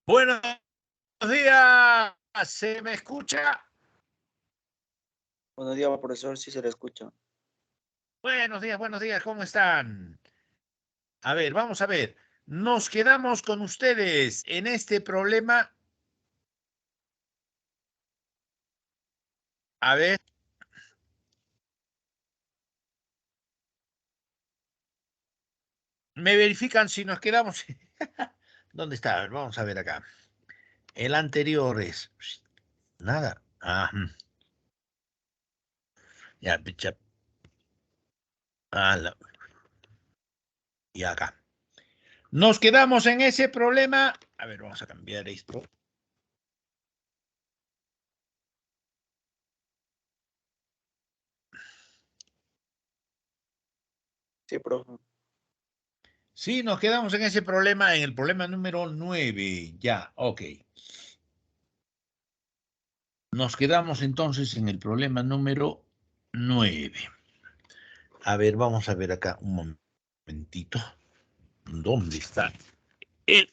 Buenos días, ¿se me escucha? Buenos días, profesor, sí se le escucha. Buenos días, ¿cómo están? A ver, vamos a ver. Nos quedamos con ustedes en este problema. A ver. ¿Me verifican si nos quedamos? ¿Dónde está? A ver, vamos a ver acá. El anterior es... Nada. Ah, ya, picha. Ah, y acá. Nos quedamos en ese problema. A ver, vamos a cambiar esto. Sí, profe. Sí, nos quedamos en ese problema, en el problema número 9. Ya, ok. Nos quedamos entonces en el problema número 9. A ver, vamos a ver acá un momentito. ¿Dónde está? El...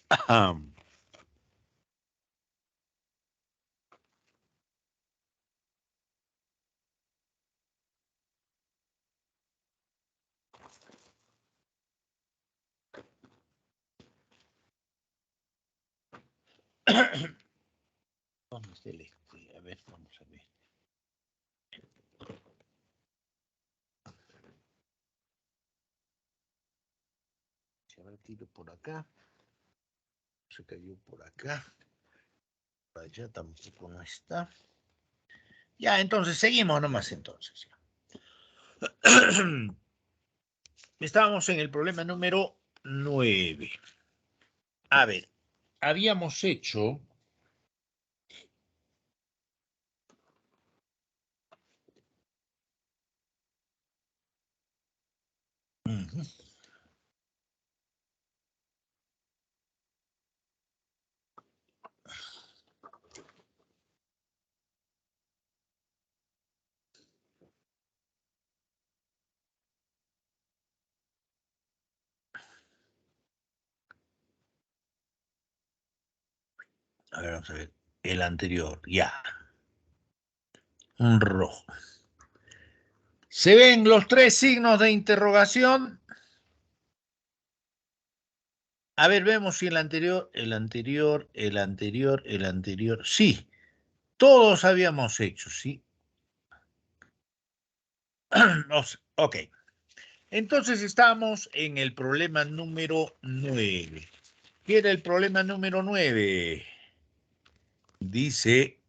¿Dónde está el este? A ver, vamos a ver. Se habrá tiro por acá. Se cayó por acá. Por allá tampoco no está. Ya, entonces seguimos nomás entonces. Estábamos en el problema número 9. A ver, habíamos hecho... A ver, vamos a ver. El anterior, ya. Un rojo. ¿Se ven los tres signos de interrogación? A ver, vemos si el anterior. Sí, todos habíamos hecho, sí. Ok. Entonces estamos en el problema número 9. ¿Qué era el problema número 9? Dice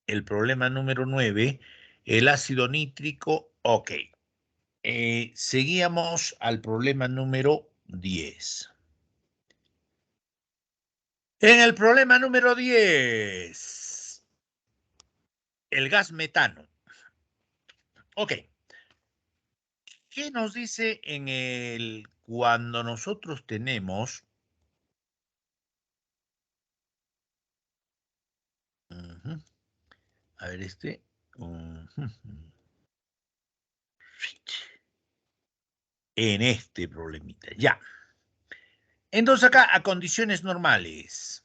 el problema número 9, el ácido nítrico, ok. Seguíamos al problema número 10. En el problema número 10, el gas metano. Ok. ¿Qué nos dice en el cuando nosotros tenemos a ver este en este problemita? Ya. Entonces acá a condiciones normales.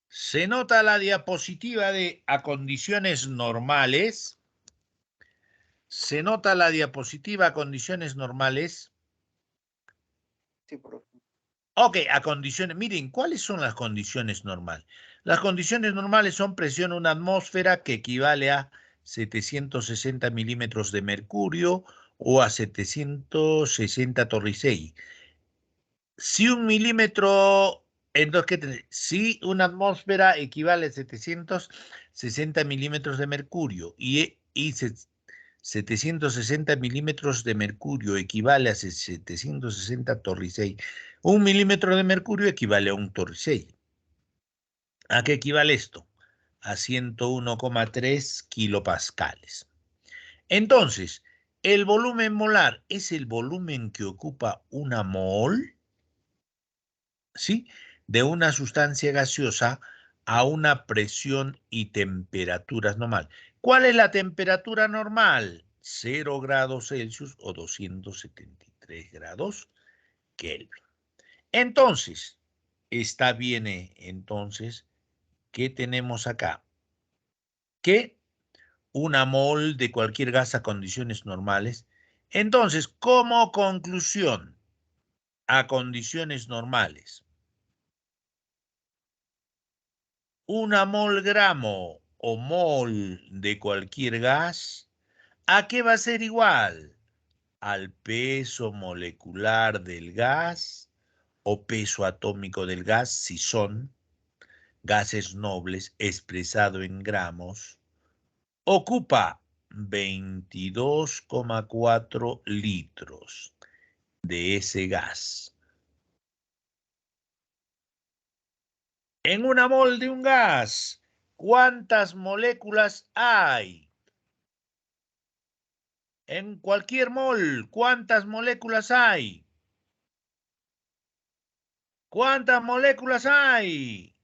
Se nota la diapositiva de a condiciones normales. Se nota la diapositiva a condiciones normales. Sí, profe. Ok, a condiciones. Miren, ¿cuáles son las condiciones normales? Las condiciones normales son presión en una atmósfera que equivale a 760 milímetros de mercurio o a 760 torricei. Si un milímetro, entonces, ¿qué tenés? Si una atmósfera equivale a 760 milímetros de mercurio y 760 milímetros de mercurio equivale a 760 torricei, un milímetro de mercurio equivale a un torricei. ¿A qué equivale esto? A 101,3 kilopascales. Entonces, el volumen molar es el volumen que ocupa una mol, ¿sí?, de una sustancia gaseosa a una presión y temperaturas normal. ¿Cuál es la temperatura normal? 0 grados Celsius o 273 grados Kelvin. Entonces, está bien, entonces, ¿qué tenemos acá? Que una mol de cualquier gas a condiciones normales. Entonces, como conclusión, a condiciones normales, una mol gramo o mol de cualquier gas, ¿a qué va a ser igual? Al peso molecular del gas o peso atómico del gas, si son gases nobles expresado en gramos, ocupa 22,4 litros de ese gas. En una mol de un gas, ¿cuántas moléculas hay? En cualquier mol, ¿cuántas moléculas hay? ¿Cuántas moléculas hay?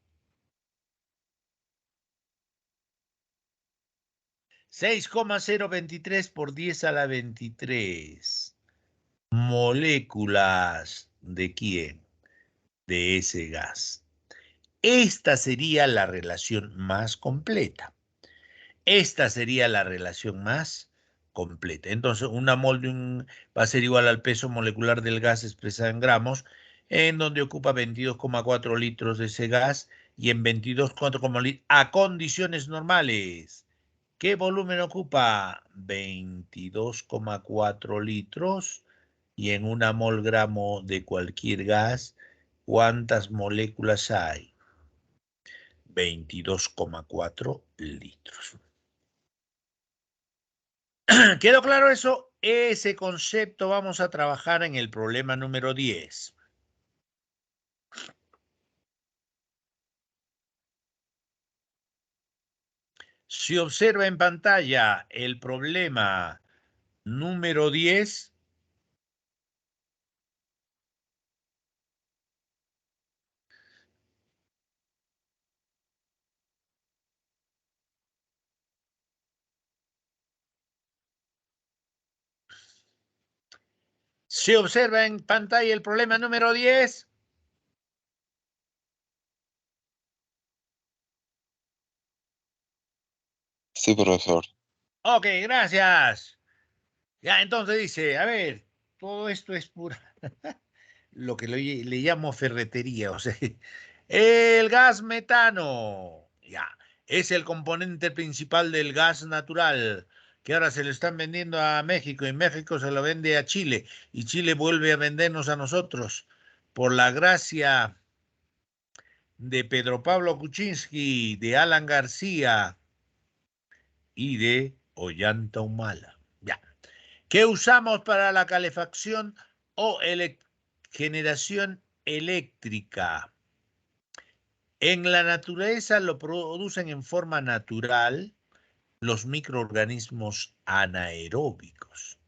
6,023 por 10 a la 23. Moléculas ¿de quién? De ese gas. Esta sería la relación más completa. Esta sería la relación más completa. Entonces, una mol de un va a ser igual al peso molecular del gas expresado en gramos, en donde ocupa 22,4 litros de ese gas y en 22,4 litros a condiciones normales. ¿Qué volumen ocupa? 22,4 litros y en una mol gramo de cualquier gas, ¿cuántas moléculas hay? 22,4 litros. ¿Quedó claro eso? Ese concepto vamos a trabajar en el problema número 10. Si observa en pantalla el problema número 10, se observa en pantalla el problema número 10. Sí, profesor. Ok, gracias. Ya, entonces dice, a ver, todo esto es pura, lo que le llamo ferretería, o sea, el gas metano, ya, es el componente principal del gas natural, que ahora se lo están vendiendo a México y México se lo vende a Chile y Chile vuelve a vendernos a nosotros por la gracia de Pedro Pablo Kuczynski, de Alan García y de Ollanta Humala. Ya. ¿Qué usamos para la calefacción o generación eléctrica? En la naturaleza lo producen en forma natural los microorganismos anaeróbicos.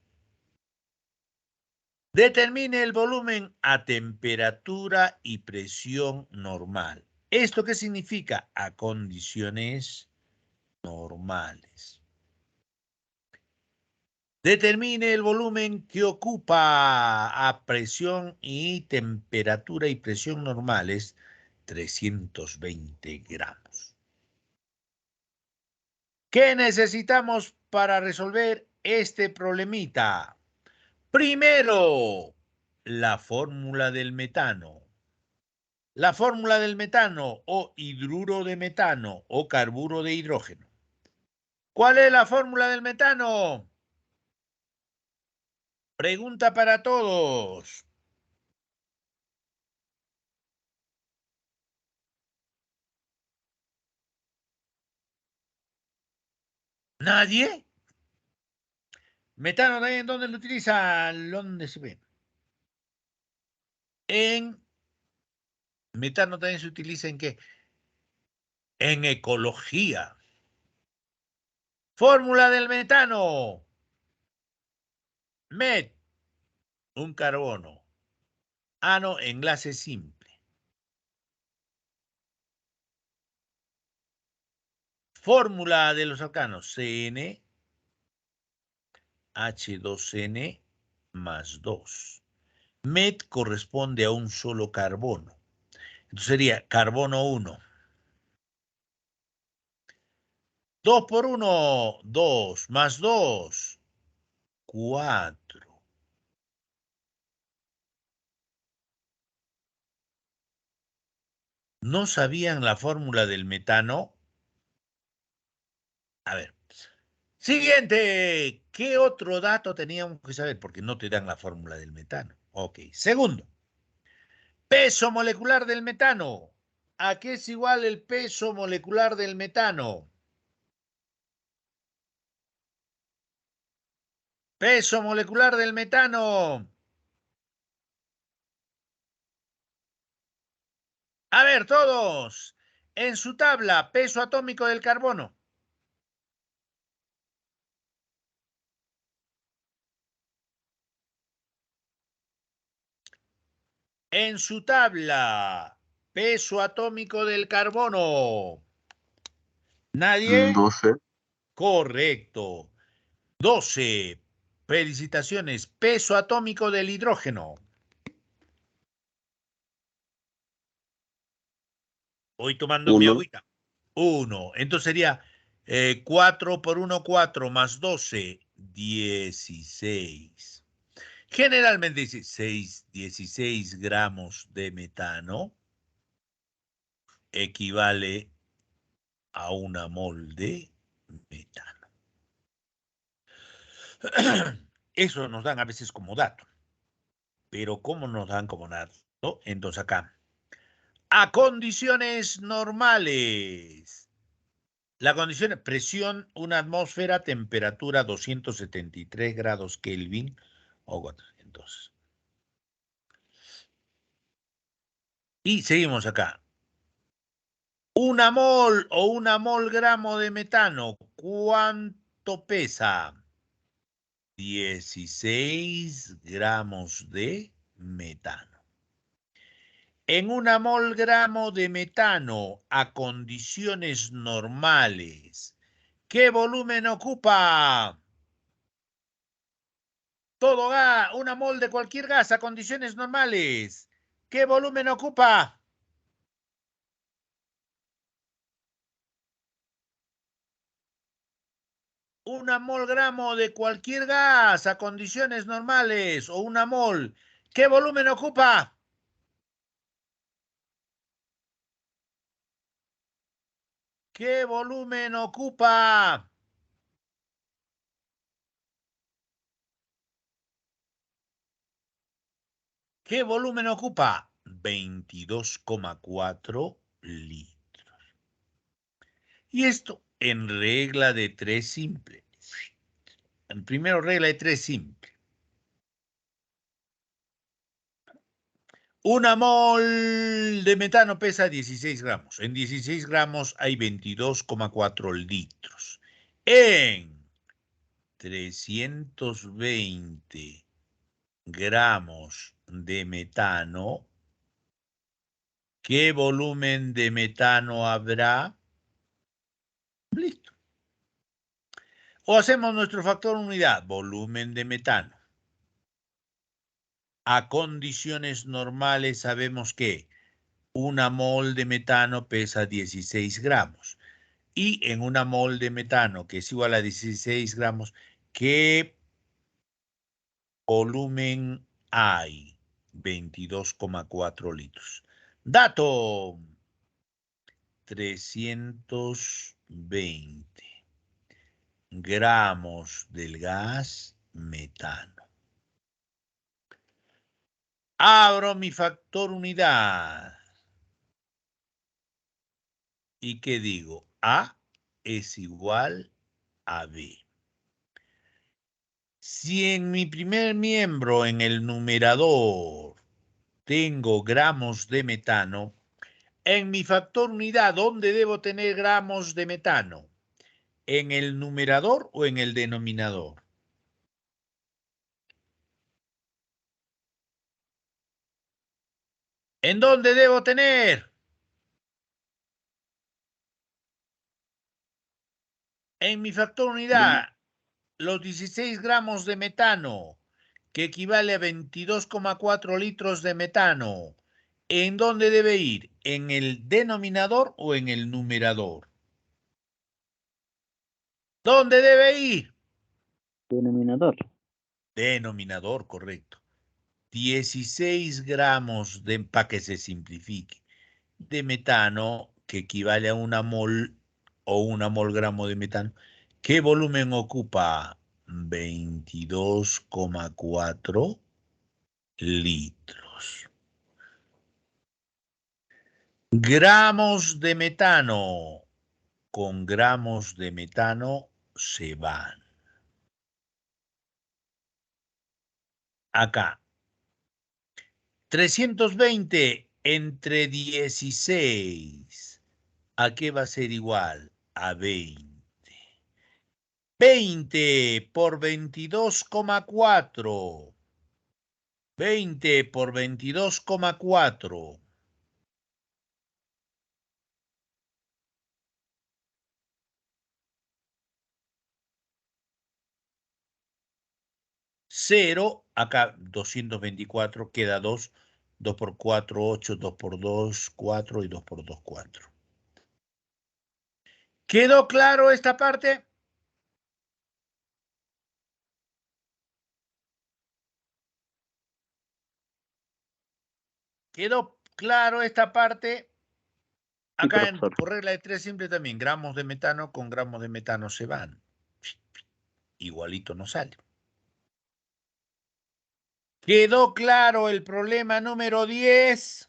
Determine el volumen a temperatura y presión normal. ¿Esto qué significa? A condiciones normales. Determine el volumen que ocupa a presión y temperatura y presión normales, 320 gramos. ¿Qué necesitamos para resolver este problemita? Primero, la fórmula del metano. La fórmula del metano o hidruro de metano o carburo de hidrógeno. ¿Cuál es la fórmula del metano? Pregunta para todos. ¿Nadie? Metano también, ¿dónde lo utiliza? ¿Dónde se ve? En metano también se utiliza ¿en qué? En ecología. Fórmula del metano. Met, un carbono. Ano, enlace simple. Fórmula de los alcanos. CN, H2N más 2. Met corresponde a un solo carbono. Entonces sería carbono 1. 2 por 1, 2, más 2, 4. ¿No sabían la fórmula del metano? A ver. Siguiente. ¿Qué otro dato teníamos que saber? Porque no te dan la fórmula del metano. Ok. Segundo. Peso molecular del metano. ¿A qué es igual el peso molecular del metano? Peso molecular del metano. A ver, todos. En su tabla, peso atómico del carbono. En su tabla, peso atómico del carbono. ¿Nadie? 12. Correcto. 12. Felicitaciones. Peso atómico del hidrógeno. Voy tomando mi 1. agüita. 1. Entonces sería 4 por 1, 4 más 12, 16. Generalmente dice 16 gramos de metano equivale a una mol de metano. Eso nos dan a veces como dato. Pero ¿cómo nos dan como dato? Entonces acá. A condiciones normales. La condición, presión, una atmósfera, temperatura 273 grados Kelvin o 400. Y seguimos acá. Una mol o una mol gramo de metano, ¿cuánto pesa? 16 gramos de metano. En una mol gramo de metano a condiciones normales, ¿qué volumen ocupa? Todo gas, una mol de cualquier gas a condiciones normales. ¿Qué volumen ocupa? Una mol gramo de cualquier gas a condiciones normales o una mol. ¿Qué volumen ocupa? ¿Qué volumen ocupa? ¿Qué volumen ocupa? 22,4 litros. Y esto en regla de 3 simple. En primero, regla de 3 simple. Una mol de metano pesa 16 gramos. En 16 gramos hay 22,4 litros. En 320 gramos de metano, ¿qué volumen de metano habrá? Listo. O hacemos nuestro factor unidad, volumen de metano. A condiciones normales sabemos que una mol de metano pesa 16 gramos. Y en una mol de metano, que es igual a 16 gramos, ¿qué volumen hay? 22,4 litros. Dato. 320 gramos del gas metano. Abro mi factor unidad. ¿Y qué digo? A es igual a B. Si en mi primer miembro, en el numerador, tengo gramos de metano, en mi factor unidad, ¿dónde debo tener gramos de metano? ¿En el numerador o en el denominador? ¿En dónde debo tener? En mi factor unidad. los 16 gramos de metano, que equivale a 22,4 litros de metano, ¿en dónde debe ir? ¿En el denominador o en el numerador? ¿Dónde debe ir? Denominador. Denominador, correcto. 16 gramos de, para que se simplifique, de metano, que equivale a una mol o una mol gramo de metano. ¿Qué volumen ocupa? 22,4 litros. Gramos de metano con gramos de metano se van. Acá. 320 entre 16. ¿A qué va a ser igual? A 20. 20 por 22,4. 20 por 22,4. 0, acá 224, queda 2. 2 por 4, 8, 2 por 2, 4 y 2 por 2, 4. ¿Quedó claro esta parte? ¿Quedó claro esta parte? Sí, Acá profesor. por regla de 3 simple también, gramos de metano con gramos de metano se van. Igualito no sale. ¿Quedó claro el problema número 10?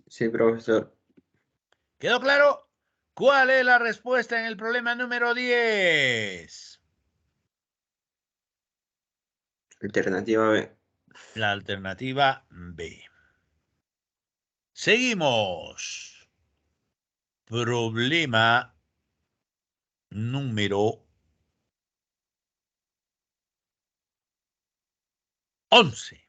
Sí, profesor. ¿Quedó claro? ¿Cuál es la respuesta en el problema número 10? Alternativa B. La alternativa B. Seguimos. Problema número 11.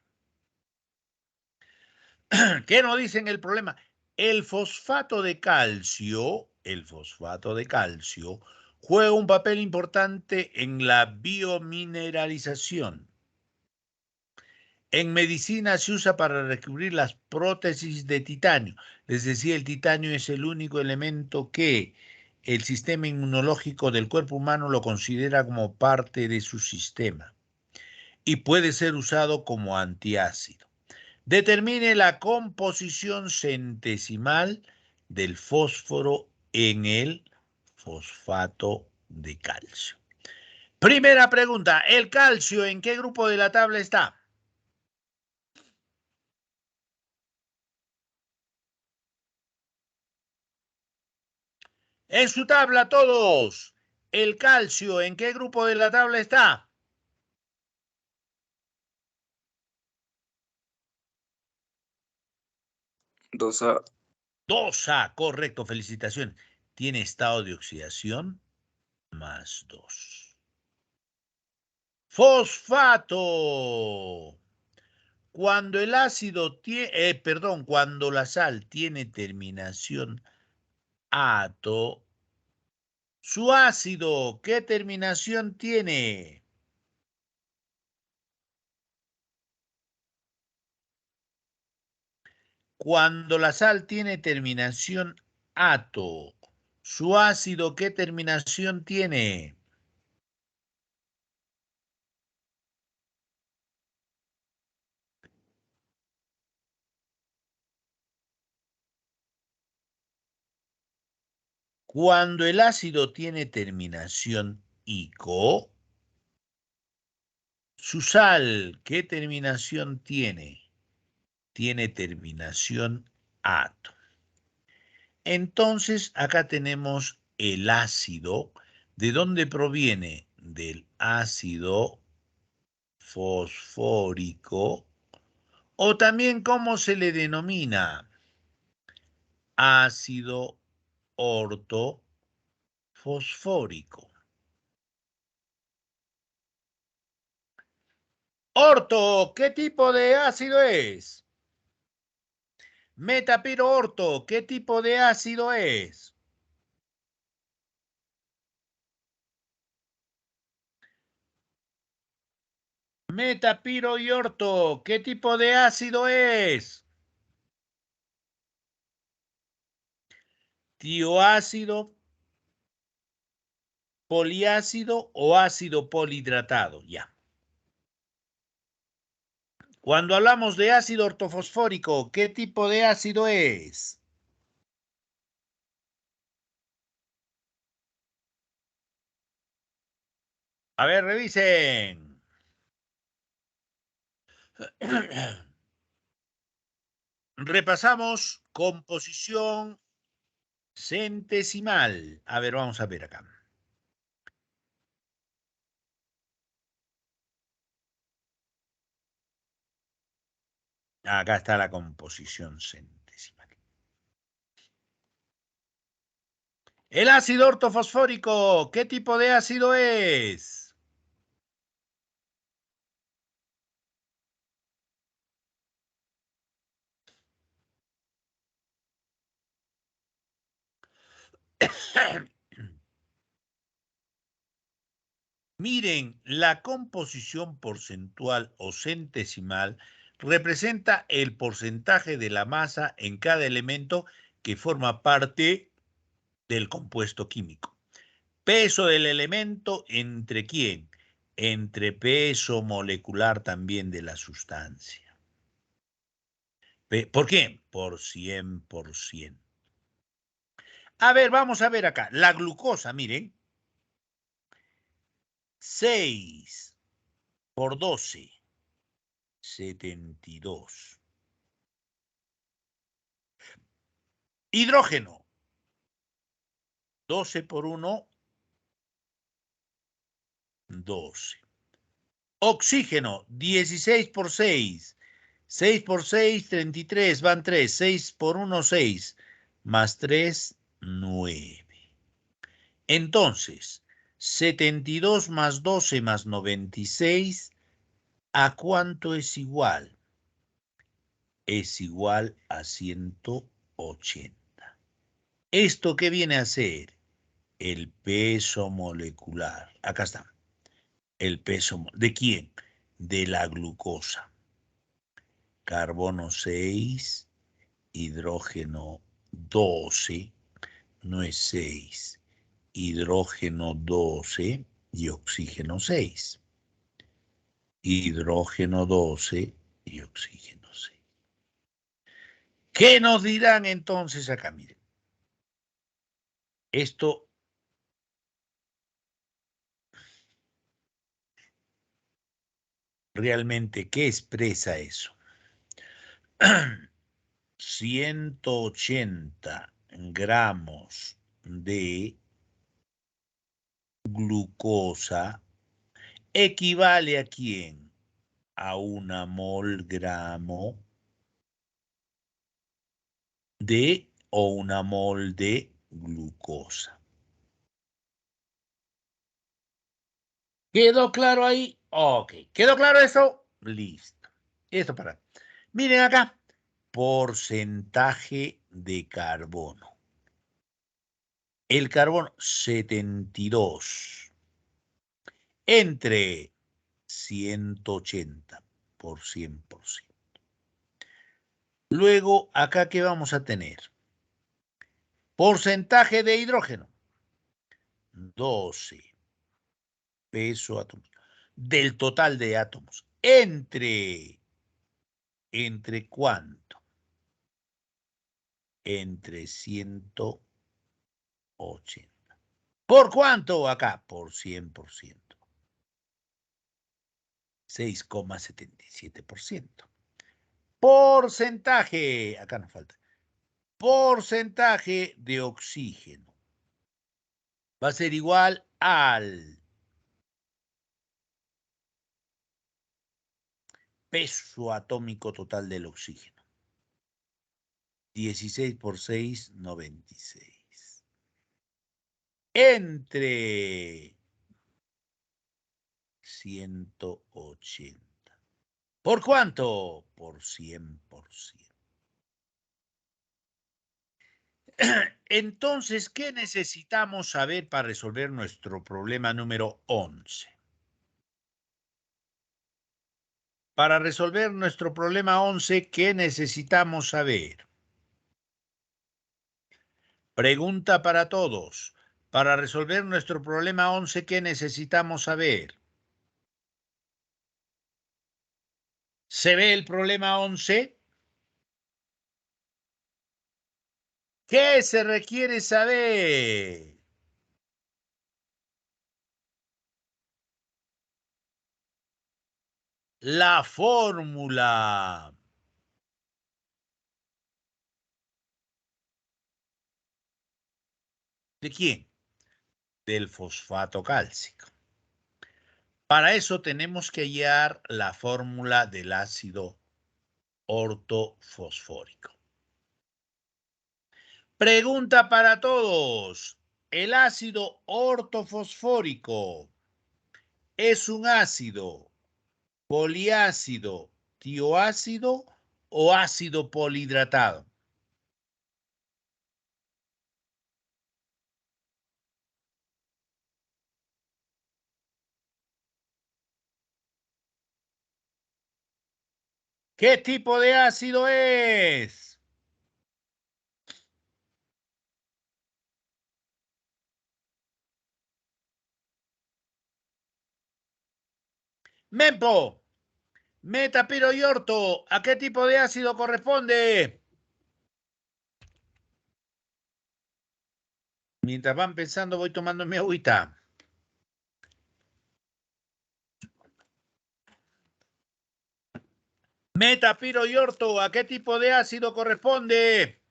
¿Qué nos dice en el problema? El fosfato de calcio juega un papel importante en la biomineralización. En medicina se usa para recubrir las prótesis de titanio. Les decía, el titanio es el único elemento que el sistema inmunológico del cuerpo humano lo considera como parte de su sistema y puede ser usado como antiácido. Determine la composición centesimal del fósforo en el fosfato de calcio. Primera pregunta, ¿el calcio en qué grupo de la tabla está? En su tabla todos, ¿el calcio en qué grupo de la tabla está? 2A. 2A, correcto, felicitaciones. Tiene estado de oxidación más 2. Fosfato. Cuando el ácido tiene, cuando la sal tiene terminación ato, su ácido, ¿qué terminación tiene? Cuando la sal tiene terminación ato, su ácido, ¿qué terminación tiene? Cuando el ácido tiene terminación ico, su sal, ¿qué terminación tiene? Tiene terminación ato. Entonces, acá tenemos el ácido. ¿De dónde proviene? Del ácido fosfórico, o también, ¿cómo se le denomina? Ácido ortofosfórico. Orto, ¿qué tipo de ácido es? Metapiroorto, ¿qué tipo de ácido es? Meta, Piro y Orto, ¿qué tipo de ácido es? ¿Tioácido, poliácido o ácido polihidratado? Ya. Cuando hablamos de ácido ortofosfórico, ¿qué tipo de ácido es? A ver, revisen. Repasamos composición centesimal. A ver, vamos a ver acá. Acá está la composición centesimal. El ácido ortofosfórico, ¿qué tipo de ácido es? Miren, la composición porcentual o centesimal representa el porcentaje de la masa en cada elemento que forma parte del compuesto químico. Peso del elemento, ¿entre quién? Entre peso molecular también de la sustancia. ¿Por qué? Por 100%. A ver, vamos a ver acá. La glucosa, miren. 6 por 12, 72. Hidrógeno, 12 por 1, 12. Oxígeno, 16 por 6. 6 por 6, 33, van 3. 6 por 1, 6. Más 3, 9. Entonces, 72 más 12 más 96, ¿a cuánto es igual? Es igual a 180. ¿Esto qué viene a ser? El peso molecular. Acá está. El peso. ¿De quién? De la glucosa. Carbono 6, hidrógeno 12, no es 6. Hidrógeno 12 y oxígeno 6. Hidrógeno 12 y oxígeno 6. ¿Qué nos dirán entonces acá? Miren. Esto realmente, ¿qué expresa eso? 180 gramos de glucosa equivale a quién? A una mol gramo de o una mol de glucosa. ¿Quedó claro ahí? Ok. ¿Quedó claro eso? Listo. Esto para. Miren acá. Porcentaje de carbono. El carbono 72 entre 180 por 100%. Luego, acá, ¿qué vamos a tener? Porcentaje de hidrógeno. 12. Peso atómico. Del total de átomos. ¿Entre cuánto? Entre 180. ¿Por cuánto acá? Por 100%. 6,77%. Porcentaje, acá nos falta. Porcentaje de oxígeno. Va a ser igual al peso atómico total del oxígeno. 16 por 6, 96. Entre 180. ¿Por cuánto? Por 100%. Entonces, ¿qué necesitamos saber para resolver nuestro problema número 11? Para resolver nuestro problema 11, ¿qué necesitamos saber? Pregunta para todos. Para resolver nuestro problema 11, ¿qué necesitamos saber? ¿Se ve el problema 11? ¿Qué se requiere saber? La fórmula. ¿De quién? Del fosfato cálcico. Para eso tenemos que hallar la fórmula del ácido ortofosfórico. Pregunta para todos. ¿El ácido ortofosfórico es un ácido poliácido, tioácido o ácido polihidratado? ¿Qué tipo de ácido es? Mempo, metapiroyorto, ¿a qué tipo de ácido corresponde? Mientras van pensando, voy tomando mi agüita. Metapiroyorto, ¿a qué tipo de ácido corresponde?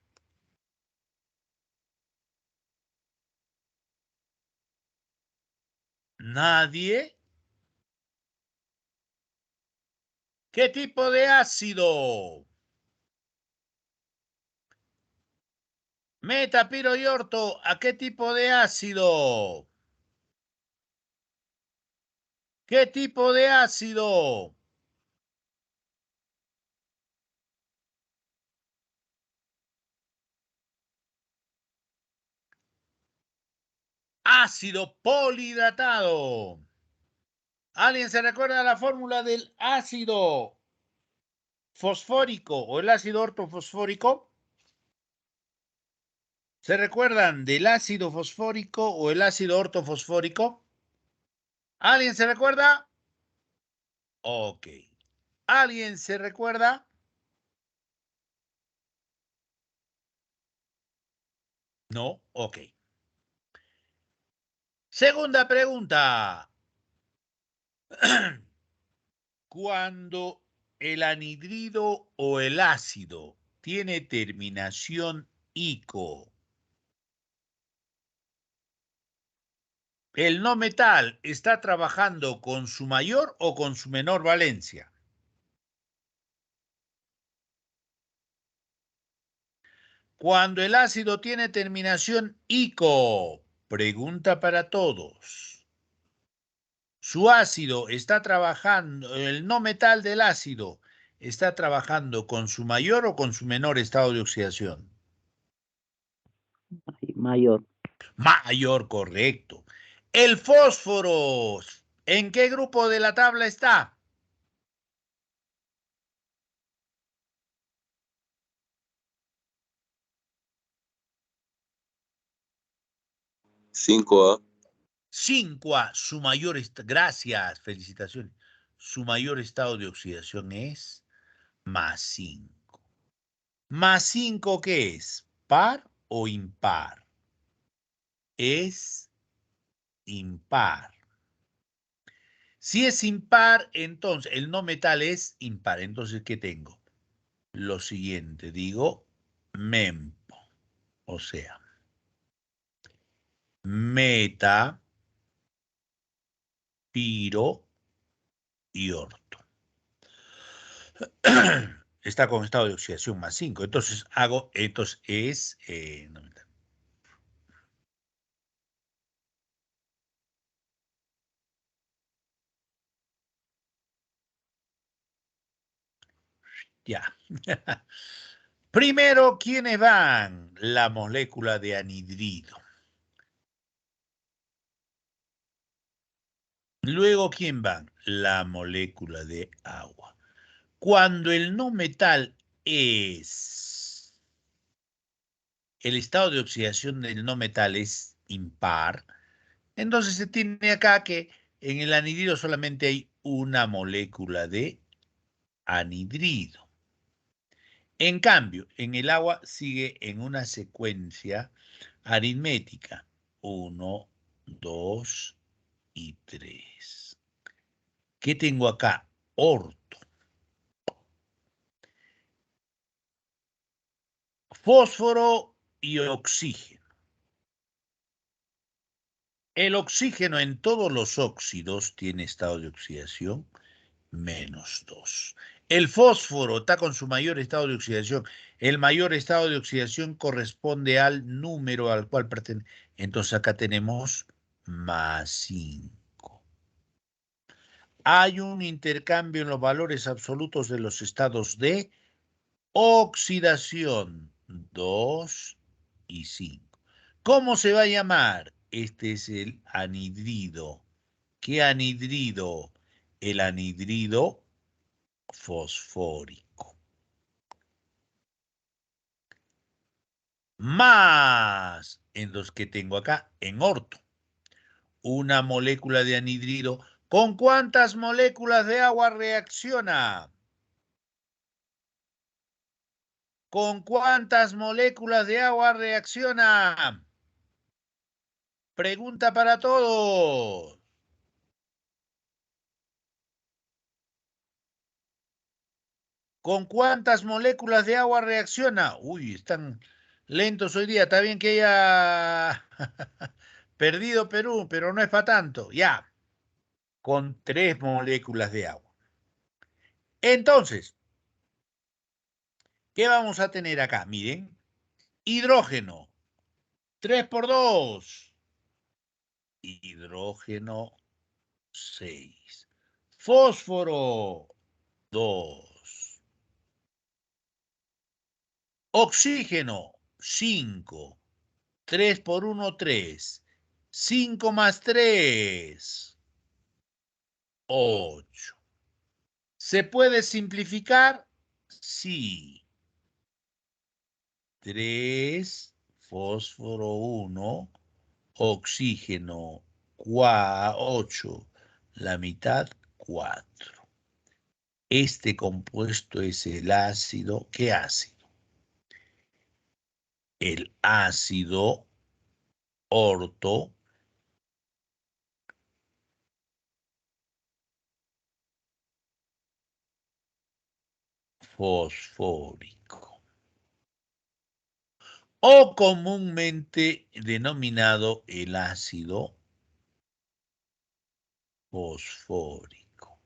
Nadie. ¿Qué tipo de ácido? Metapiroyorto, ¿a qué tipo de ácido? ¿Qué tipo de ácido? Ácido polihidratado. ¿Alguien se recuerda la fórmula del ácido fosfórico o el ácido ortofosfórico? ¿Se recuerdan del ácido fosfórico o el ácido ortofosfórico? ¿Alguien se recuerda? Ok. ¿Alguien se recuerda? No, ok. Segunda pregunta. Cuando el anhidrido o el ácido tiene terminación ico, ¿el no metal está trabajando con su mayor o con su menor valencia? Cuando el ácido tiene terminación ico, pregunta para todos. Su ácido está trabajando, el no metal del ácido está trabajando con su mayor o con su menor estado de oxidación. Mayor. Mayor, correcto. El fósforo, ¿en qué grupo de la tabla está? Cinco A. 5A, su mayor, gracias, felicitaciones. Su mayor estado de oxidación es más 5. ¿Más 5 qué es? ¿Par o impar? Es impar. Si es impar, entonces el no metal es impar. Entonces, ¿qué tengo? Lo siguiente, digo mempo, o sea, meta, piro y orto. Está con estado de oxidación más 5. Entonces hago, entonces es, no, ya. Primero, ¿quiénes van? La molécula de anhidrido. Luego, ¿quién van? La molécula de agua. Cuando el no metal es, el estado de oxidación del no metal es impar, entonces se tiene acá que en el anhidrido solamente hay una molécula de anhidrido. En cambio, en el agua sigue en una secuencia aritmética. 1, 2 y 3. ¿Qué tengo acá? Orto. Fósforo y oxígeno. El oxígeno en todos los óxidos tiene estado de oxidación -2. El fósforo está con su mayor estado de oxidación. El mayor estado de oxidación corresponde al número al cual pertenece. Entonces acá tenemos +5. Hay un intercambio en los valores absolutos de los estados de oxidación 2 y 5. ¿Cómo se va a llamar? Este es el anhidrido. ¿Qué anhidrido? El anhidrido fosfórico. Más en los que tengo acá, en orto. Una molécula de anhidrido. ¿Con cuántas moléculas de agua reacciona? ¿Con cuántas moléculas de agua reacciona? Pregunta para todos. ¿Con cuántas moléculas de agua reacciona? Uy, están lentos hoy día. Está bien que haya perdido Perú, pero no es para tanto. Ya, con 3 moléculas de agua. Entonces, ¿qué vamos a tener acá? Miren, hidrógeno, 3 por 2. Hidrógeno, 6. Fósforo, 2. Oxígeno, 5. 3 por 1, 3. 5 más 3, 8. ¿Se puede simplificar? Sí. 3, fósforo 1, oxígeno 8, la mitad 4. Este compuesto es el ácido. ¿Qué ácido? El ácido orto fosfórico, o comúnmente denominado el ácido fosfórico.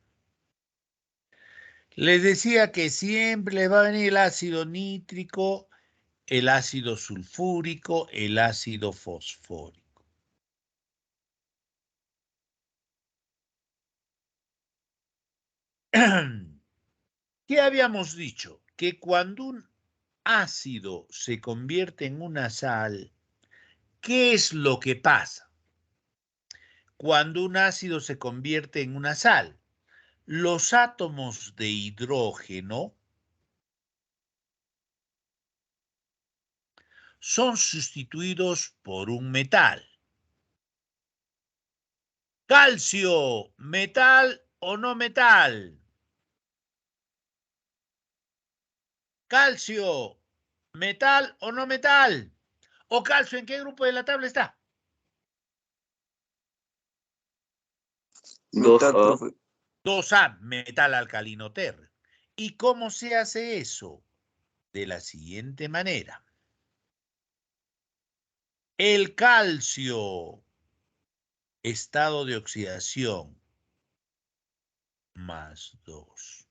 Les decía que siempre va a venir el ácido nítrico, el ácido sulfúrico, el ácido fosfórico. ¿Qué habíamos dicho? Que cuando un ácido se convierte en una sal, ¿qué es lo que pasa? Cuando un ácido se convierte en una sal, los átomos de hidrógeno son sustituidos por un metal. Calcio, ¿metal o no metal? Calcio, ¿metal o no metal? ¿O calcio en qué grupo de la tabla está? Metal, 2A. profe. 2A, metal alcalino térreo. ¿Y cómo se hace eso? De la siguiente manera. El calcio, estado de oxidación, +2.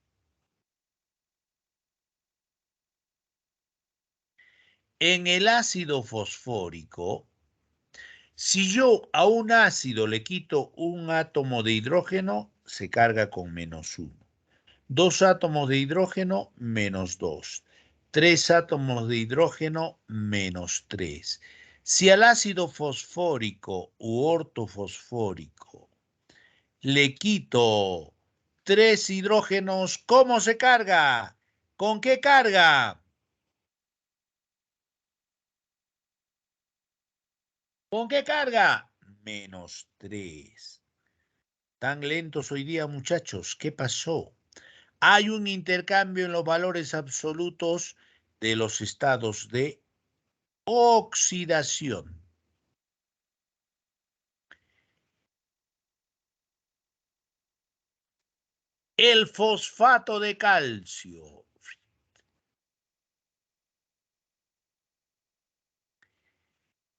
En el ácido fosfórico, si yo a un ácido le quito un átomo de hidrógeno, se carga con -1. 2 átomos de hidrógeno, -2. 3 átomos de hidrógeno, -3. Si al ácido fosfórico u ortofosfórico le quito 3 hidrógenos, ¿cómo se carga? ¿Con qué carga? ¿Con qué carga? -3. Tan lentos hoy día, muchachos. ¿Qué pasó? Hay un intercambio en los valores absolutos de los estados de oxidación. El fosfato de calcio.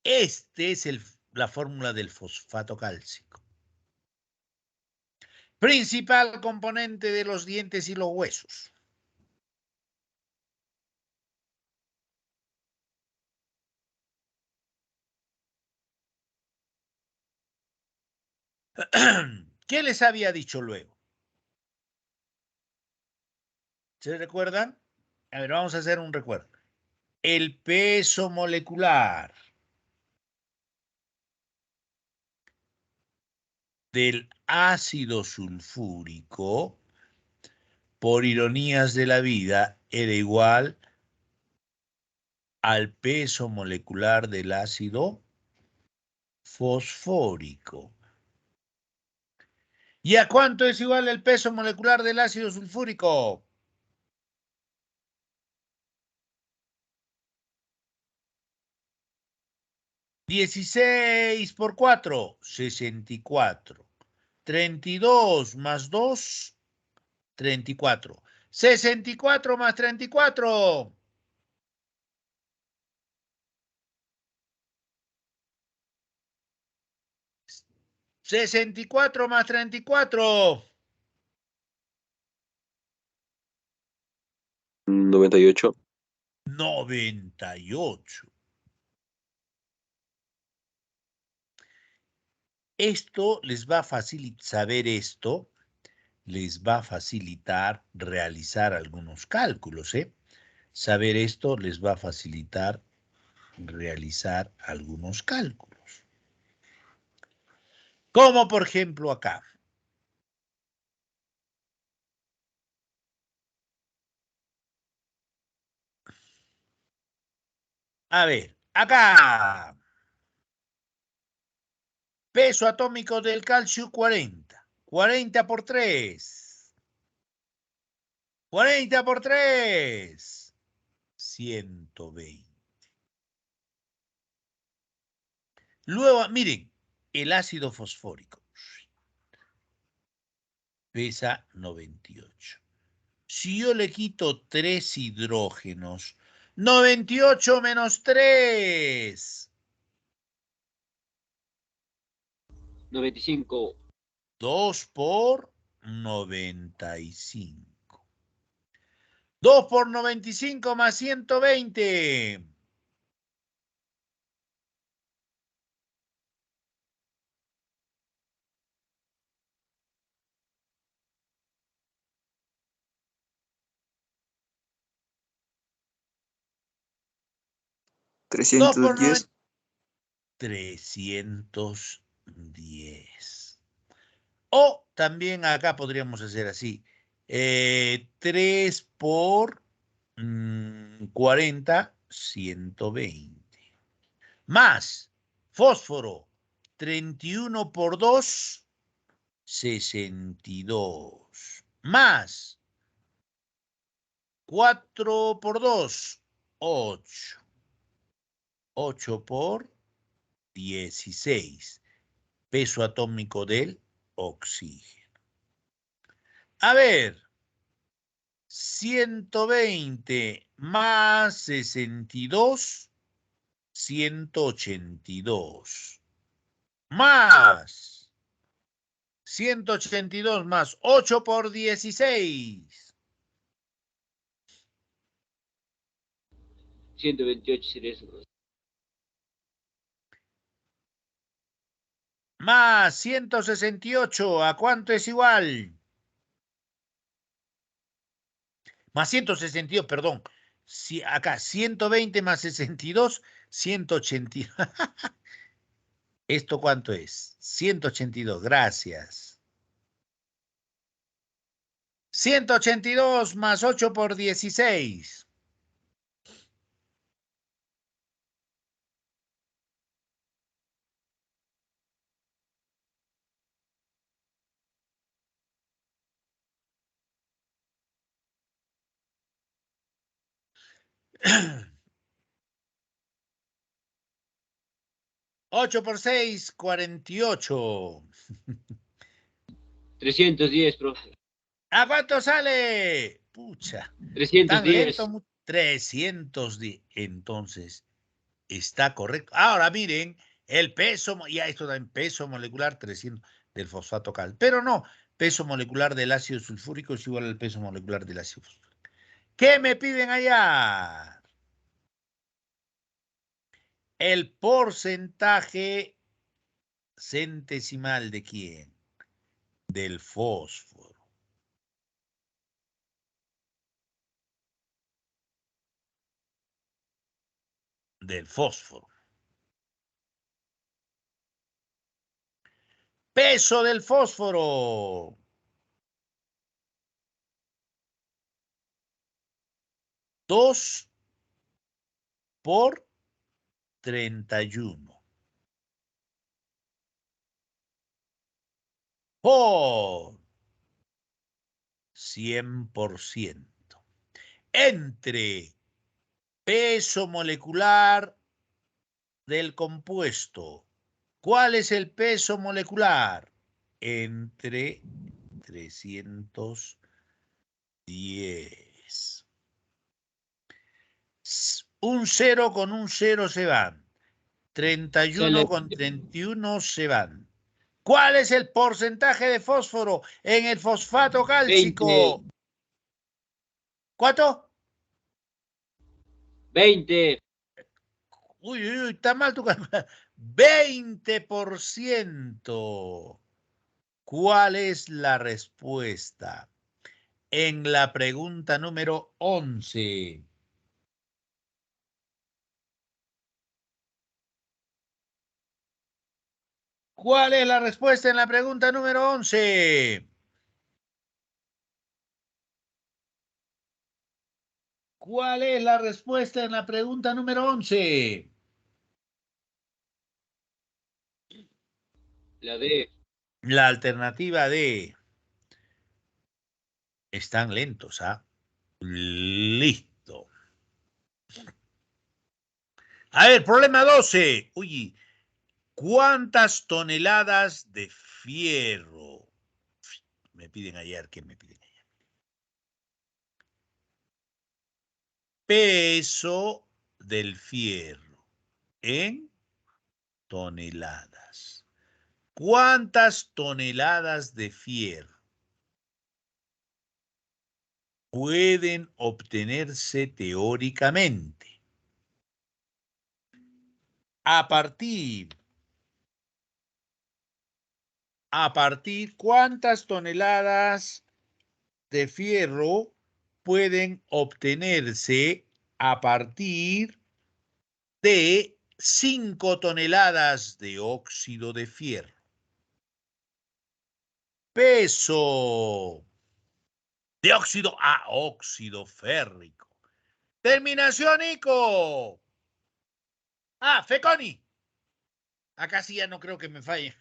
Este es la fórmula del fosfato cálcico. Principal componente de los dientes y los huesos. ¿Qué les había dicho luego? ¿Se recuerdan? A ver, vamos a hacer un recuerdo. El peso molecular del ácido sulfúrico, por ironías de la vida, era igual al peso molecular del ácido fosfórico. ¿Y a cuánto es igual el peso molecular del ácido sulfúrico? $16 por 4, 64. 32 más 2, 34. 64 más 34. 64 más 34. 98. 98. Esto les va a facilitar, saber esto les va a facilitar realizar algunos cálculos, ¿eh? Saber esto les va a facilitar realizar algunos cálculos. Como por ejemplo acá. A ver, acá. Peso atómico del calcio 40. 40 por 3. 40 por 3. 120. Luego, miren, el ácido fosfórico pesa 98. Si yo le quito 3 hidrógenos, 98 menos 3. 95. 2 por 95. 2 por 95 más 120. 2 por 90. 310. O también acá podríamos hacer así. 3 por 40, 120. Más fósforo, 31 por 2, 62. Más 4 por 2, 8. 8 por 16. Peso atómico del oxígeno. A ver, 120 más 62, 182. Más 182 más 8 por 16. 128 sería eso. Más 168, ¿a cuánto es igual? Más 162, perdón. Si acá 120 más 62, 182. ¿Esto cuánto es? 182, gracias. 182 más 8 por 16. Ocho por 6, 48. 310, profe. ¿A cuánto sale? Pucha. Tan 310. lento. 310. Entonces, está correcto. Ahora miren, el peso, ya esto da en peso molecular 300 del fosfato cal. Pero no, peso molecular del ácido sulfúrico es igual al peso molecular del ácido fosfórico. ¿Qué me piden allá? El porcentaje centesimal de quién? Del fósforo. Del fósforo. Peso del fósforo. 2 por 31. Por 100%. Entre peso molecular del compuesto. ¿Cuál es el peso molecular? Entre 310. Un 0 con un 0 se van. 31 con 31 se van. ¿Cuál es el porcentaje de fósforo en el fosfato cálcico? 20. ¿Cuánto? 20. Uy, uy, uy, está mal tu calculadora. 20%. ¿Cuál es la respuesta? En la pregunta número 11. ¿Cuál es la respuesta en la pregunta número 11? ¿Cuál es la respuesta en la pregunta número 11? La D. La alternativa D. Están lentos, ¿ah? Listo. A ver, problema 12. Uy, ¿cuántas toneladas de fierro? Me piden ayer, ¿qué me piden ayer? Peso del fierro en toneladas. ¿Cuántas toneladas de fierro pueden obtenerse teóricamente a partir cuántas toneladas de fierro pueden obtenerse a partir de 5 toneladas de óxido de fierro? Peso de óxido a óxido férrico. Terminación, Nico. Feconi. Acá sí ya no creo que me falle.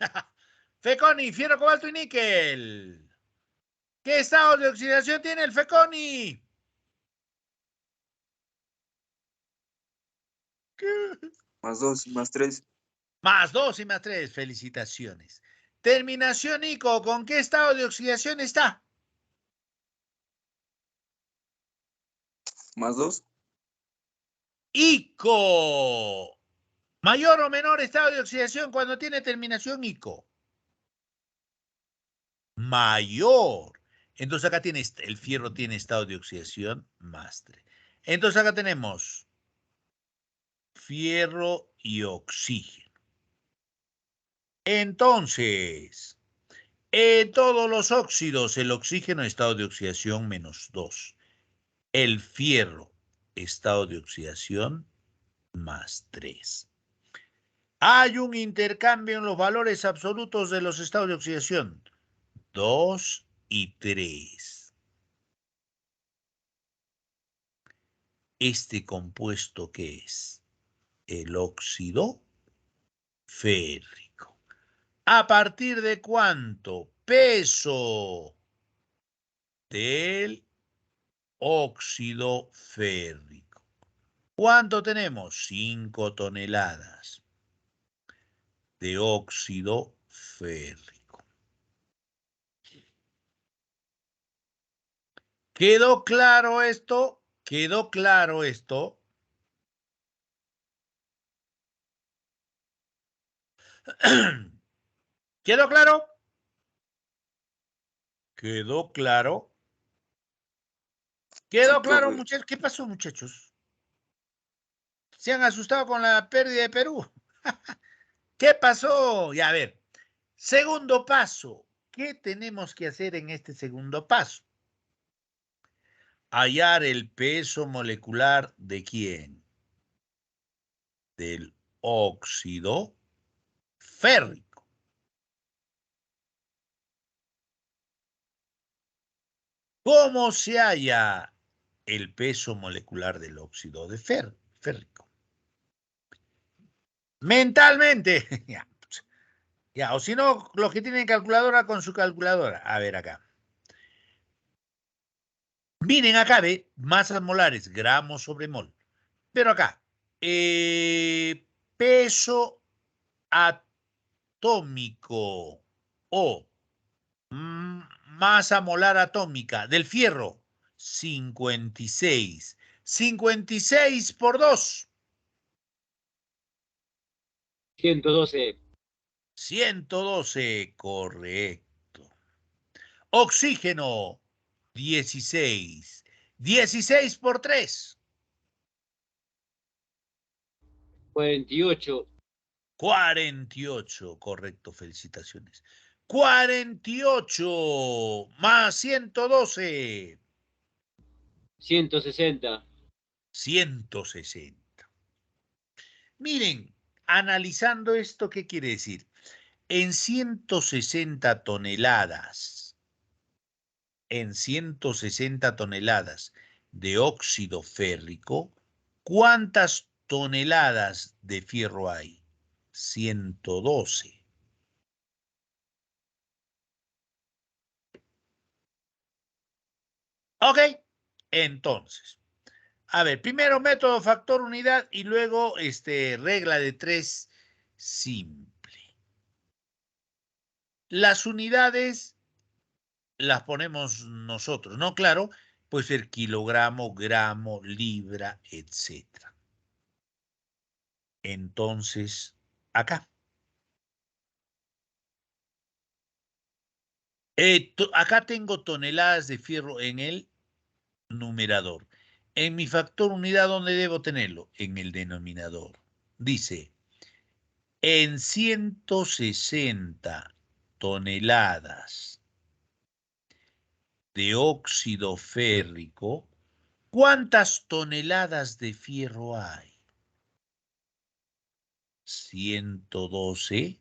Feconi, fierro, cobalto y níquel. ¿Qué estado de oxidación tiene el Feconi? Más 2 y más 3. Más 2 y más 3. Felicitaciones. Terminación, Nico. ¿Con qué estado de oxidación está? Más 2. ICO. Mayor o menor estado de oxidación cuando tiene terminación ICO. Mayor. Entonces acá tiene el fierro tiene estado de oxidación más 3. Entonces acá tenemos fierro y oxígeno. Entonces, en todos los óxidos, el oxígeno estado de oxidación menos 2. El fierro, estado de oxidación más 3. Hay un intercambio en los valores absolutos de los estados de oxidación. 2 y 3. este compuesto que es el óxido férrico. ¿A partir de cuánto? Peso del óxido férrico. ¿Cuánto tenemos? 5 toneladas de óxido férrico. ¿Quedó claro esto? ¿Quedó claro esto? ¿Quedó claro? ¿Quedó claro? Sí, ¿Quedó claro, profe. muchachos? ¿Qué pasó, muchachos? ¿Se han asustado con la pérdida de Perú? ¿Qué pasó? Ya, a ver. Segundo paso. ¿Qué tenemos que hacer en este segundo paso? Hallar el peso molecular de quién? Del óxido férrico. ¿Cómo se halla el peso molecular del óxido de férrico? Mentalmente. Ya, ya, o si no, los que tienen calculadora con su calculadora. A ver acá. Miren acá, ve, masas molares, gramos sobre mol. Pero acá, peso atómico o masa molar atómica del fierro, 56. 56 por 2. 112. 112, correcto. Oxígeno, 16. 16 por 3. 48. 48, correcto, felicitaciones. 48 más 112. 160. 160. Miren, analizando esto, ¿qué quiere decir? En 160 toneladas, en 160 toneladas de óxido férrico, ¿cuántas toneladas de fierro hay? 112. ¿Ok? Entonces, a ver, primero método factor unidad y luego regla de 3 simple. Las unidades las ponemos nosotros, ¿no? Claro, puede ser kilogramo, gramo, libra, etcétera. Entonces, acá. Acá tengo toneladas de fierro en el numerador. En mi factor unidad, ¿dónde debo tenerlo? En el denominador. Dice, en 160 toneladas de óxido férrico, ¿cuántas toneladas de fierro hay? 112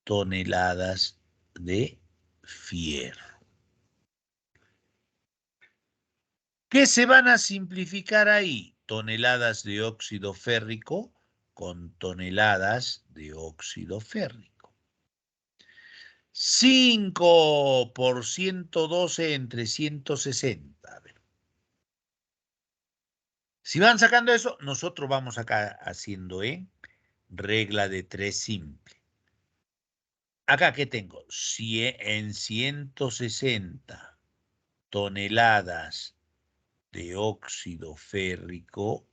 toneladas de fierro. ¿Qué se van a simplificar ahí? Toneladas de óxido férrico con toneladas de óxido férrico. 5 por 112 entre 160. A ver. Si van sacando eso, nosotros vamos acá haciendo regla de 3 simple. Acá, ¿qué tengo? En 160 toneladas de óxido férrico,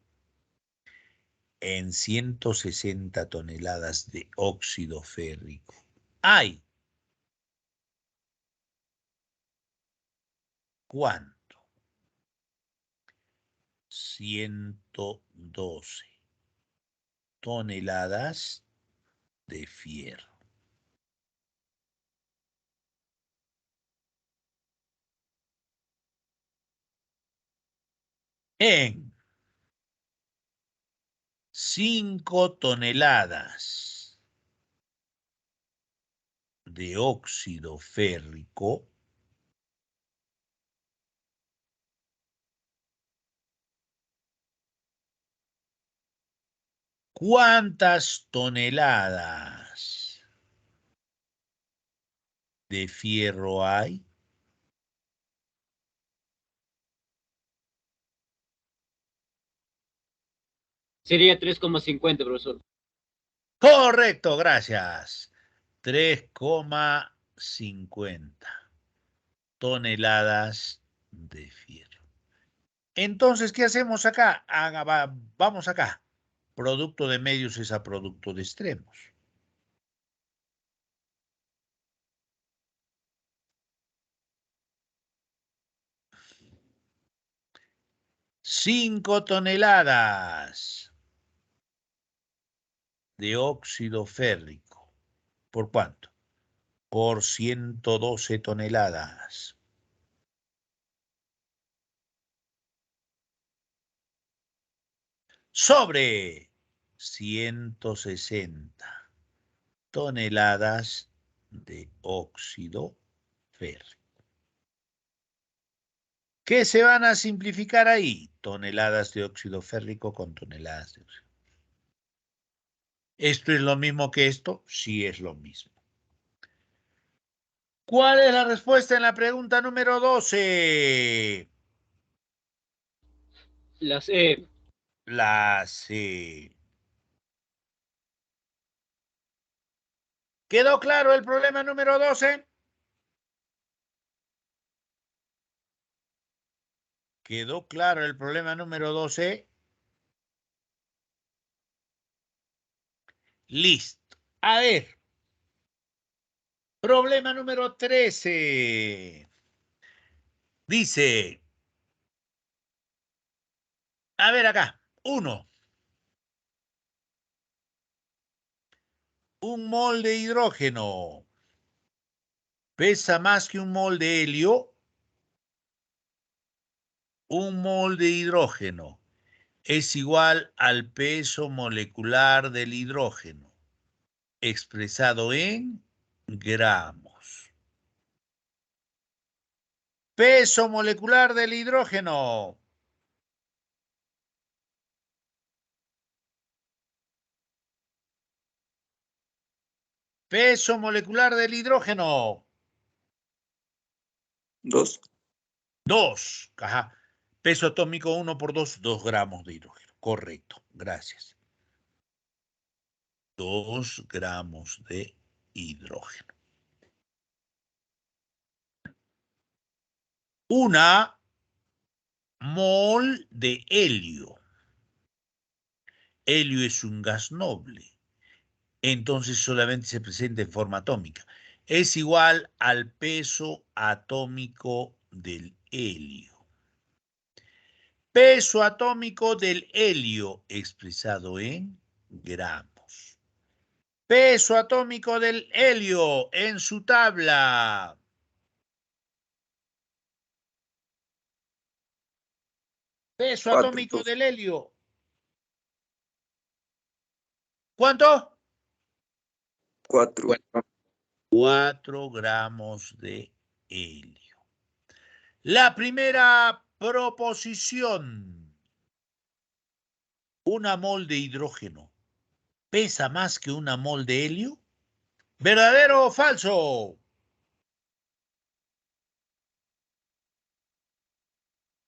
en 160 toneladas de óxido férrico, hay ¿cuánto? 112 toneladas de fierro. En 5 toneladas de óxido férrico, ¿Cuántas toneladas de fierro hay? Sería 3,50, profesor. Correcto, gracias. 3,50 toneladas de fierro. Entonces, ¿qué hacemos acá? Vamos acá. Producto de medios es a producto de extremos. Cinco toneladas de óxido férrico. ¿Por cuánto? Por 112 toneladas. Sobre 160 toneladas de óxido férrico. ¿Qué se van a simplificar ahí? Toneladas de óxido férrico con toneladas de óxido. ¿Esto es lo mismo que esto? Sí, es lo mismo. ¿Cuál es la respuesta en la pregunta número 12? La C. La C. ¿Quedó claro el problema número 12? ¿Quedó claro el problema número 12? Listo. A ver. Problema número 13. Dice, a ver acá, 1. Un mol de hidrógeno pesa más que un mol de helio. Un mol de hidrógeno es igual al peso molecular del hidrógeno, expresado en gramos. Peso molecular del hidrógeno. Peso molecular del hidrógeno. 2. 2. Ajá. Peso atómico 1 por 2, 2 gramos de hidrógeno. Correcto, gracias. 2 gramos de hidrógeno. Una mol de helio. Helio es un gas noble. Entonces solamente se presenta en forma atómica. Es igual al peso atómico del helio. Peso atómico del helio expresado en gramos. Peso atómico del helio en su tabla. Peso 4. atómico del helio. ¿Cuánto? 4. 4 gramos de helio. La primera proposición. ¿Una mol de hidrógeno pesa más que una mol de helio? ¿Verdadero o falso?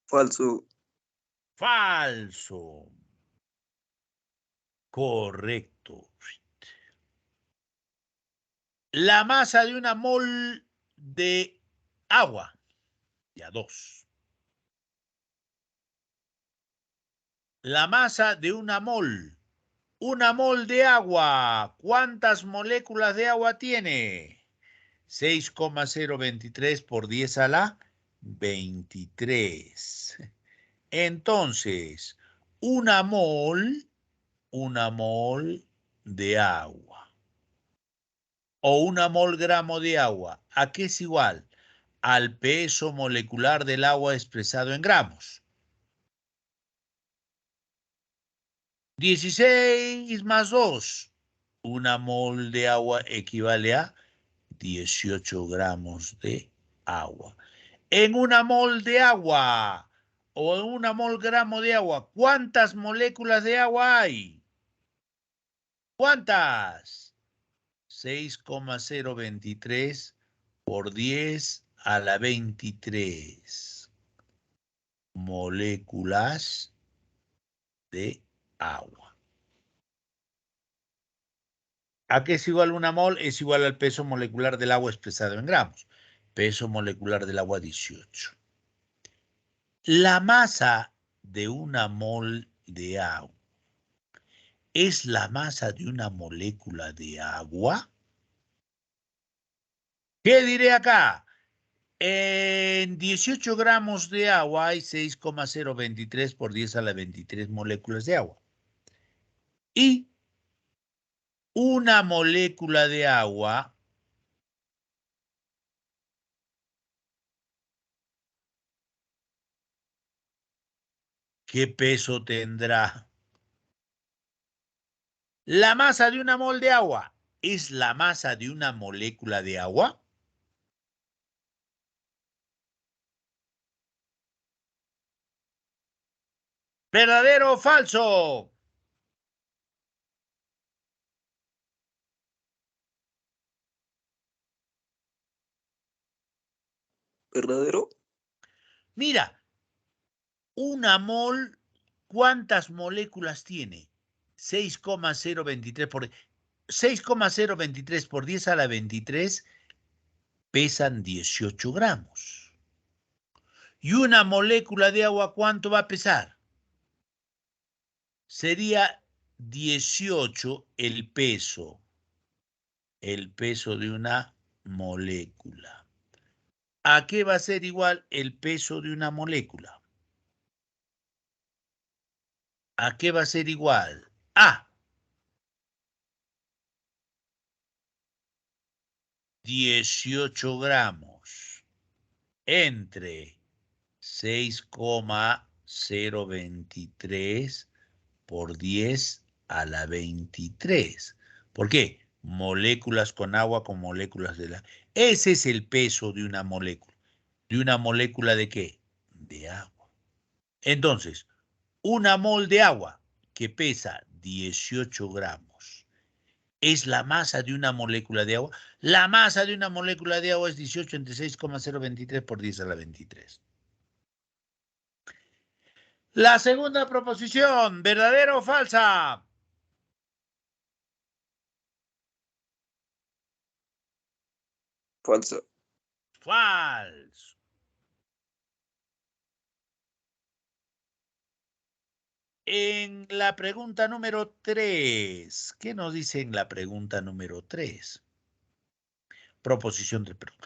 Falso. Falso. Correcto. La masa de una mol de agua. Ya 2. La masa de una mol. Una mol de agua. ¿Cuántas moléculas de agua tiene? 6,023 por 10 a la 23. Entonces, una mol de agua o una mol gramo de agua, ¿a qué es igual? Al peso molecular del agua expresado en gramos. 16 más 2. Una mol de agua equivale a 18 gramos de agua. En una mol de agua o en una mol gramo de agua, ¿cuántas moléculas de agua hay? ¿Cuántas? 6,023 por 10 a la 23 moléculas de agua. ¿A qué es igual una mol? Es igual al peso molecular del agua expresado en gramos. Peso molecular del agua 18. La masa de una mol de agua es la masa de una molécula de agua. ¿Qué diré acá? En 18 gramos de agua hay 6,023 por 10 a la 23 moléculas de agua. Y una molécula de agua ¿qué peso tendrá? La masa de una mol de agua es la masa de una molécula de agua. ¿Verdadero o falso? ¿Verdadero? Mira, una mol, ¿cuántas moléculas tiene? 6,023 por 6,023 por 10 a la 23 pesan 18 gramos. ¿Y una molécula de agua cuánto va a pesar? Sería 18 el peso de una molécula. ¿A qué va a ser igual el peso de una molécula? ¿A qué va a ser igual? A 18 gramos entre 6,023 por 10 a la 23. ¿Por qué? Moléculas con agua con moléculas de la... Ese es el peso de una molécula. ¿De una molécula de qué? De agua. Entonces, una mol de agua que pesa 18 gramos es la masa de una molécula de agua. La masa de una molécula de agua es 18 entre 6,023 por 10 a la 23. La segunda proposición, ¿verdadera o falsa? Falso. Falso. En la pregunta número 3, ¿qué nos dice en la pregunta número 3? Proposición del perdón.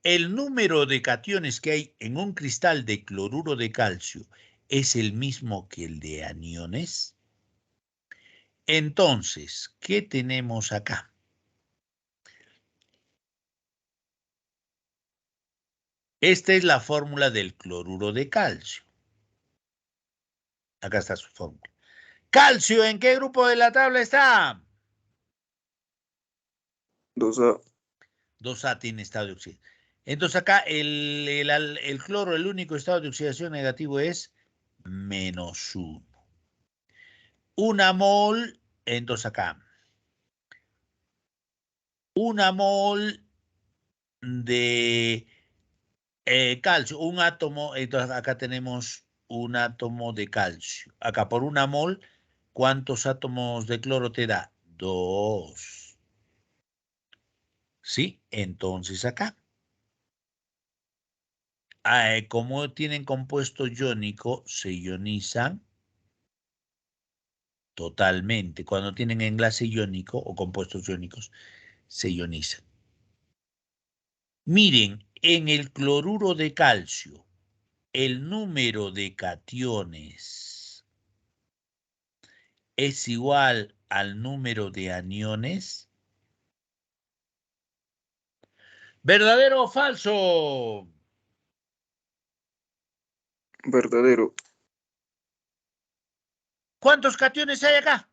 El número de cationes que hay en un cristal de cloruro de calcio es el mismo que el de aniones. Entonces, ¿qué tenemos acá? Esta es la fórmula del cloruro de calcio. Acá está su fórmula. Calcio, ¿en qué grupo de la tabla está? 2A. 2A tiene estado de oxidación. Entonces acá el cloro, el único estado de oxidación negativo es -1. Una mol, entonces acá, una mol de calcio, un átomo, entonces acá tenemos un átomo de calcio. Acá por una mol, ¿cuántos átomos de cloro te da? 2. ¿Sí? Entonces acá. Como tienen compuesto iónico, se ionizan totalmente. Cuando tienen enlace iónico o compuestos iónicos, se ionizan. Miren, en el cloruro de calcio, el número de cationes es igual al número de aniones. ¿Verdadero o falso? Verdadero. ¿Cuántos cationes hay acá?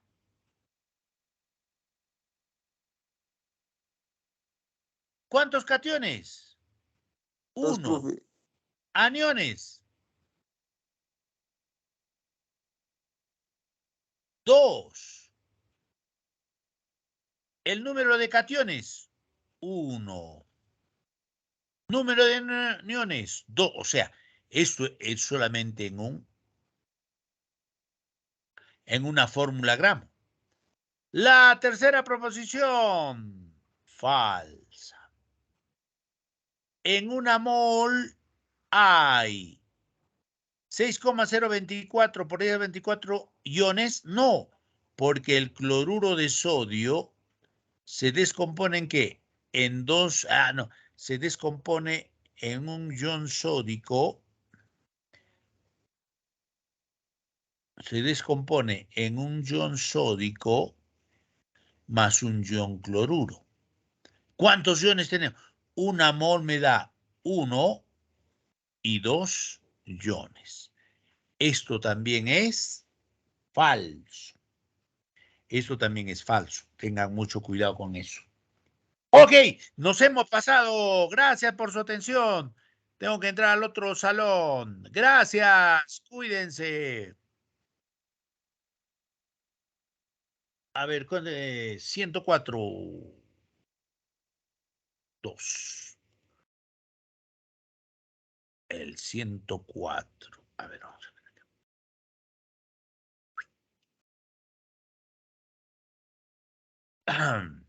¿Cuántos cationes? 2, 1. profe. Aniones. 2. El número de cationes, 1. Número de aniones, 2. O sea, esto es solamente en una fórmula gramo. La tercera proposición, falsa. En una mol hay 6,024 por 10 a 24 iones. No, porque el cloruro de sodio se descompone en ¿qué? En dos, no, se descompone en un ion sódico. Se descompone en un ion sódico más un ion cloruro. ¿Cuántos iones tenemos? Una mol me da 1 y 2 iones. Esto también es falso. Esto también es falso. Tengan mucho cuidado con eso. Ok, nos hemos pasado. Gracias por su atención. Tengo que entrar al otro salón. Gracias. Cuídense. A ver, 104. 2. El 104. A ver, vamos a ver.